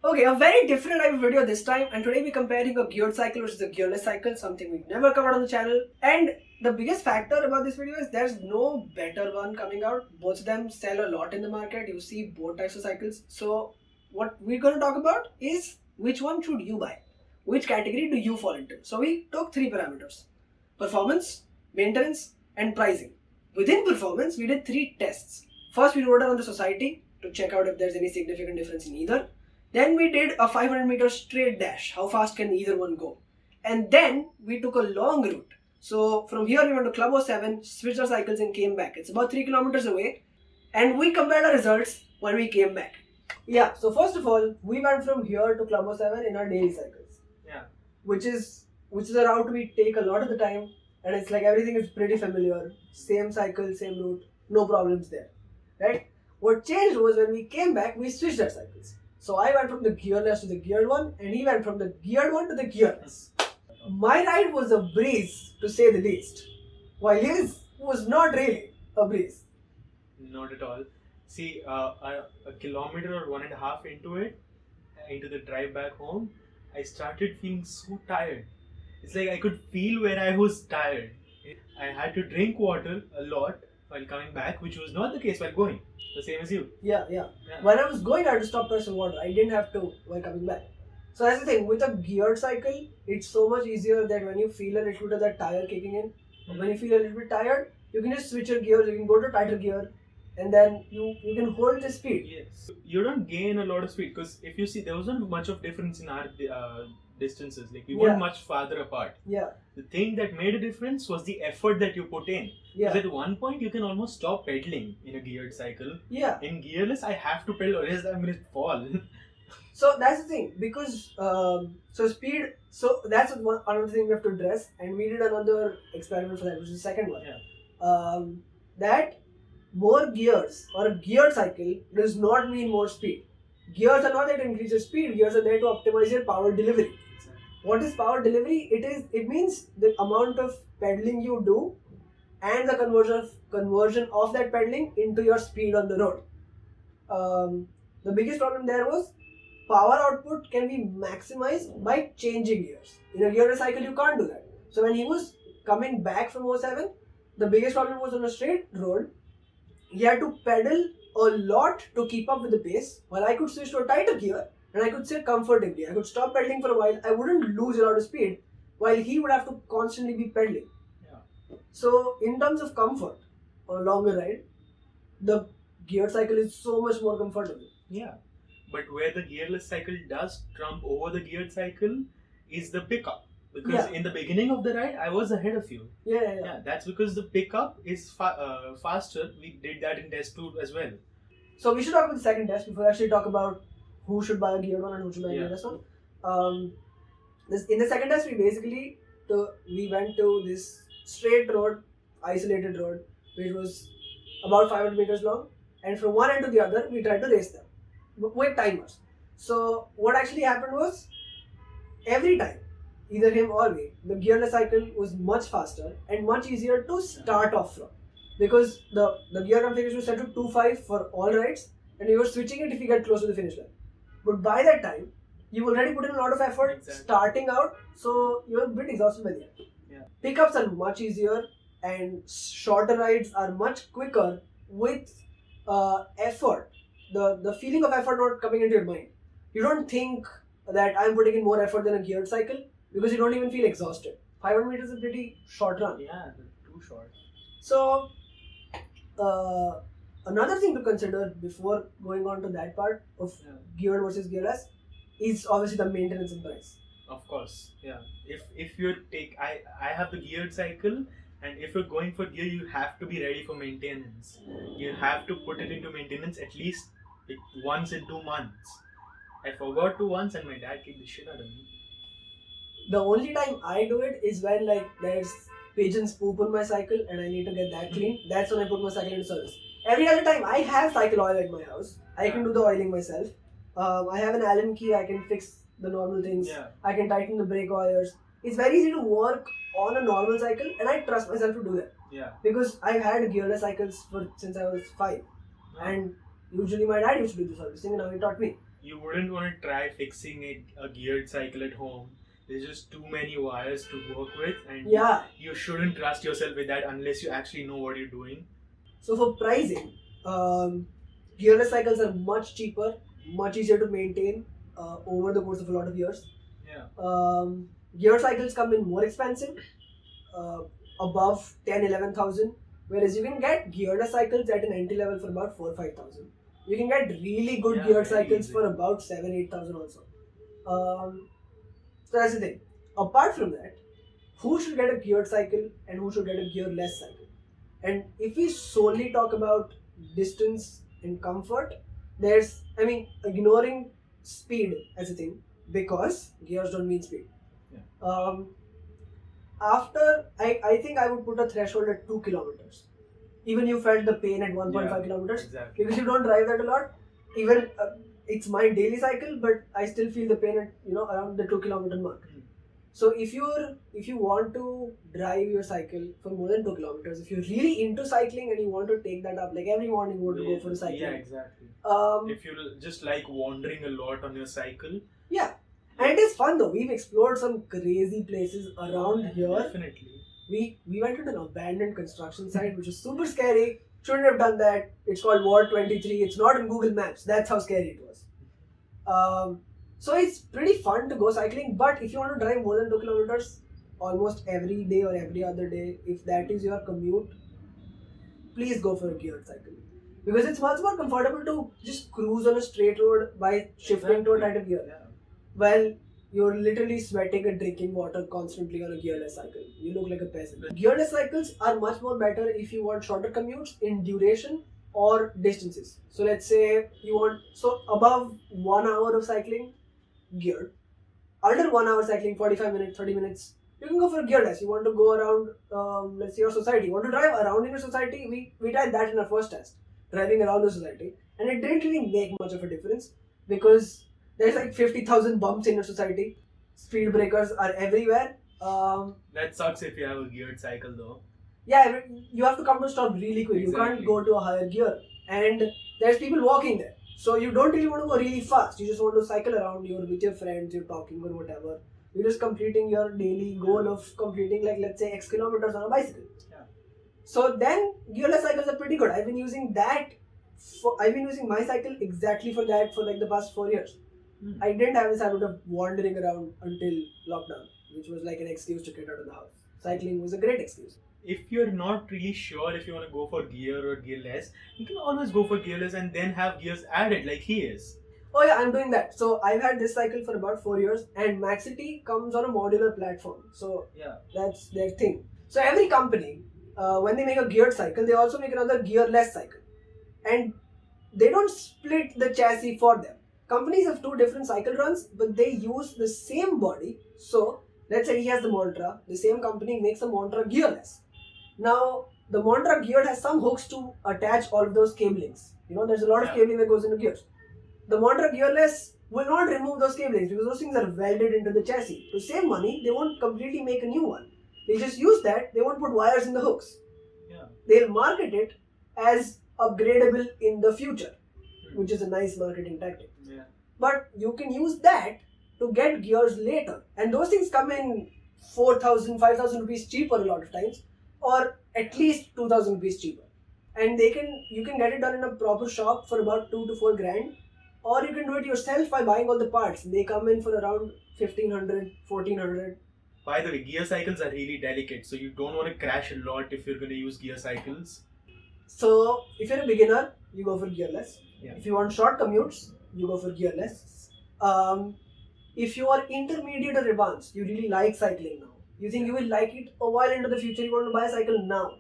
Okay, a very different type of video this time, and today we're comparing a geared cycle versus a gearless cycle, something we've never covered on the channel. And the biggest factor about this video is there's no better one coming out. Both of them sell a lot in the market. You see both types of cycles. So what we're going to talk about is which one should you buy? Which category do you fall into? So we took three parameters: performance, maintenance, and pricing. Within performance, we did three tests. First, we rode around the society to check out if there's any significant difference in either. Then we did a 500 meter straight dash. How fast can either one go? And then we took a long route. So from here we went to Club 07, switched our cycles and came back. It's about 3 kilometers away. And we compared our results when we came back. Yeah, so first of all, we went from here to Club 07 in our daily cycles. Yeah. Which is a route we take a lot of the time. And it's like everything is pretty familiar. Same cycle, same route, no problems there. Right? What changed was when we came back, we switched our cycles. So I went from the gearless to the geared one, and he went from the geared one to the gearless. My ride was a breeze, to say the least, while his was not really a breeze. Not at all. See, a kilometer or 1.5 into it, into the drive back home, I started feeling so tired. It's like I could feel where I was tired. I had to drink water a lot while coming back, which was not the case while going. The same as you. Yeah. When I was going, I had to stop pressing water. I didn't have to while coming back. So that's the thing. With a geared cycle, it's so much easier that when you feel a little bit of that tire kicking in, or when you feel a little bit tired, you can just switch your gears. You can go to tighter gear, and then you can hold the speed. Yes. You don't gain a lot of speed because if you see, there wasn't much of difference in our distances. Like we weren't much farther apart. Yeah. The thing that made a difference was the effort that you put in. Yeah. Because at one point you can almost stop pedaling in a geared cycle. Yeah. In gearless, I have to pedal or else I'm going to fall. So that's the thing, because so speed. So that's another thing we have to address, and we did another experiment for that, which is the second one. Yeah. That more gears or a geared cycle does not mean more speed. Gears are not there to increase your speed. Gears are there to optimize your power delivery. What is power delivery? It means the amount of pedaling you do and the conversion of that pedaling into your speed on the road. The biggest problem there was power output can be maximized by changing gears. In a gearless cycle, you can't do that. So when he was coming back from 07, the biggest problem was on a straight road. He had to pedal a lot to keep up with the pace, while I could switch to a tighter gear and I could sit comfortably. I could stop pedaling for a while. I wouldn't lose a lot of speed, while he would have to constantly be pedaling. Yeah. So in terms of comfort on a longer ride, the geared cycle is so much more comfortable. Yeah. But where the gearless cycle does trump over the geared cycle is the pickup. Because in the beginning of the ride, I was ahead of you. Yeah. That's because the pickup is faster. We did that in test 2 as well. So we should talk about the second test before we actually talk about who should buy a geared one and who should buy a gearless one. In the second test, we went to this straight road, isolated road, which was about 500 meters long, and from one end to the other, we tried to race them with timers. So what actually happened was, every time, either him or me, the gearless cycle was much faster and much easier to start off from, because the gear configuration was set to 2.5 for all rides, and you were switching it if you get close to the finish line. But by that time, you've already put in a lot of effort starting out, so you're a bit exhausted by the end. Yeah. Pickups are much easier, and shorter rides are much quicker with effort. The feeling of effort not coming into your mind. You don't think that I'm putting in more effort than a geared cycle, because you don't even feel exhausted. 500 meters is a pretty short run. Yeah, too short. So, another thing to consider before going on to that part of geared versus gearless is obviously the maintenance and price. Of course, yeah. If you take, I have the geared cycle, and if you're going for gear, you have to be ready for maintenance. You have to put it into maintenance at least once in 2 months. I forgot to once, and my dad kicked the shit out of me. The only time I do it is when there's pigeons poop on my cycle and I need to get that clean. That's when I put my cycle into service. Every other time I have cycle oil at my house. I can do the oiling myself. I have an Allen key. I can fix the normal things. I can tighten the brake wires. It's very easy to work on a normal cycle, and I trust myself to do that. Because I've had gearless cycles since I was 5, and usually my dad used to do the servicing, and now he taught me. you wouldn't want to try fixing a geared cycle at home. There's just too many wires to work with, and Yeah. you shouldn't trust yourself with that unless you actually know what you're doing. So for pricing, gearless cycles are much cheaper, much easier to maintain over the course of a lot of years. Yeah. Gear cycles come in more expensive, above 10-11,000, whereas you can get gearless cycles at an entry level for about 4-5,000. You can get really good Yeah, geared very cycles easy. for about 7-8,000 also. So that's the thing. Apart from that, who should get a geared cycle and who should get a gearless cycle? And if we solely talk about distance and comfort, ignoring speed as a thing, because gears don't mean speed. Yeah. I think I would put a threshold at 2 kilometers. Even you felt the pain at 1.5 kilometers. Exactly. Because you don't drive that a lot. Even it's my daily cycle, but I still feel the pain at around the 2 kilometer mark. So if you want to drive your cycle for more than 2 kilometers, if you're really into cycling and you want to take that up, like every morning you want to go for a cycle. Yeah, exactly. If you just like wandering a lot on your cycle. Yeah. And it is fun though. We've explored some crazy places around here. Definitely. We went to an abandoned construction site, which is super scary. Shouldn't have done that. It's called Ward 23. It's not in Google Maps. That's how scary it was. So it's pretty fun to go cycling, but if you want to drive more than 2 kilometers almost every day or every other day, if that is your commute, please go for a geared cycle. Because it's much more comfortable to just cruise on a straight road by shifting to a tighter gear. Yeah. Well, you're literally sweating and drinking water constantly on a gearless cycle. You look like a peasant. Gearless cycles are much more better if you want shorter commutes in duration or distances. So let's say you want above 1 hour of cycling, geared. Under 1 hour cycling, 45 minutes, 30 minutes, you can go for gearless. You want to go around, let's say your society. You want to drive around in your society. We tried that in our first test, driving around the society, and it didn't really make much of a difference because there's like 50,000 bumps in your society. Speed breakers are everywhere. That sucks if you have a geared cycle though. Yeah, you have to come to a stop really quick. Exactly. You can't go to a higher gear, and there's people walking there. So you don't really want to go really fast. You just want to cycle around. You're with your friends. You're talking or whatever. You're just completing your daily goal of completing, like, let's say, X kilometers on a bicycle. Yeah. So then gearless cycles are pretty good. I've been using my cycle exactly for that for like the past 4 years. I didn't have this habit of wandering around until lockdown, which was like an excuse to get out of the house. Cycling was a great excuse. If you're not really sure if you want to go for gear or gearless, you can always go for gearless and then have gears added like he is. Oh yeah, I'm doing that. So I've had this cycle for about 4 years, and Maxity comes on a modular platform. So yeah, that's their thing. So every company, when they make a geared cycle, they also make another gearless cycle, and they don't split the chassis for them. Companies have 2 different cycle runs, but they use the same body. So let's say he has the Montra, the same company makes a Montra gearless. Now the Montra geared has some hooks to attach all of those cablings. There's a lot of cabling that goes into gears. The Montra gearless will not remove those cablings because those things are welded into the chassis. To save money, they won't completely make a new one. They just use that. They won't put wires in the hooks. Yeah. They'll market it as upgradable in the future, which is a nice marketing tactic. Yeah. But you can use that to get gears later. And those things come in 4,000, 5,000 rupees cheaper a lot of times, or at least 2,000 rupees cheaper. And you can get it done in a proper shop for about 2 to 4 grand, or you can do it yourself by buying all the parts. They come in for around 1,500, 1,400. By the way, gear cycles are really delicate, so you don't want to crash a lot if you're going to use gear cycles. So if you're a beginner, you go for gearless. Yeah. If you want short commutes, you go for gearless. If you are intermediate or advanced, you really like cycling now, you think you will like it a while into the future, you want to buy a cycle now,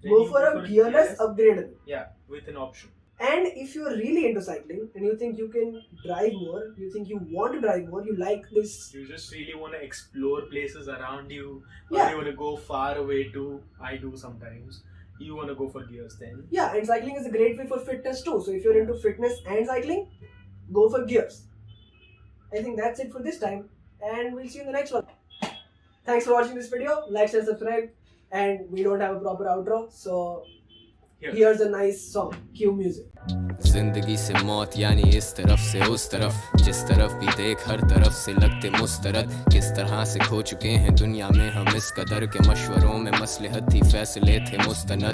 go for a gearless upgradable. Yeah, with an option. And if you're really into cycling and you think you can drive more, you think you want to drive more, you like this. You just really want to explore places around you, or Yeah. you want to go far away too. I do sometimes. You want to go for gears then. Yeah, and cycling is a great way for fitness too. So if you're into fitness and cycling, go for gears. I think that's it for this time, and we'll see you in the next one. Thanks for watching this video. Like, share, subscribe, and we don't have a proper outro, so Here. Here's a nice song. Cue music. जिंदगी से मौत यानी इस तरफ से उस तरफ, जिस तरफ भी देख हर तरफ से लगते मुस्तरद। किस तरह से खो चुके हैं दुनिया में हम इस कदर के, मशवरों में मसलहत थी फैसले थे मुस्तनद।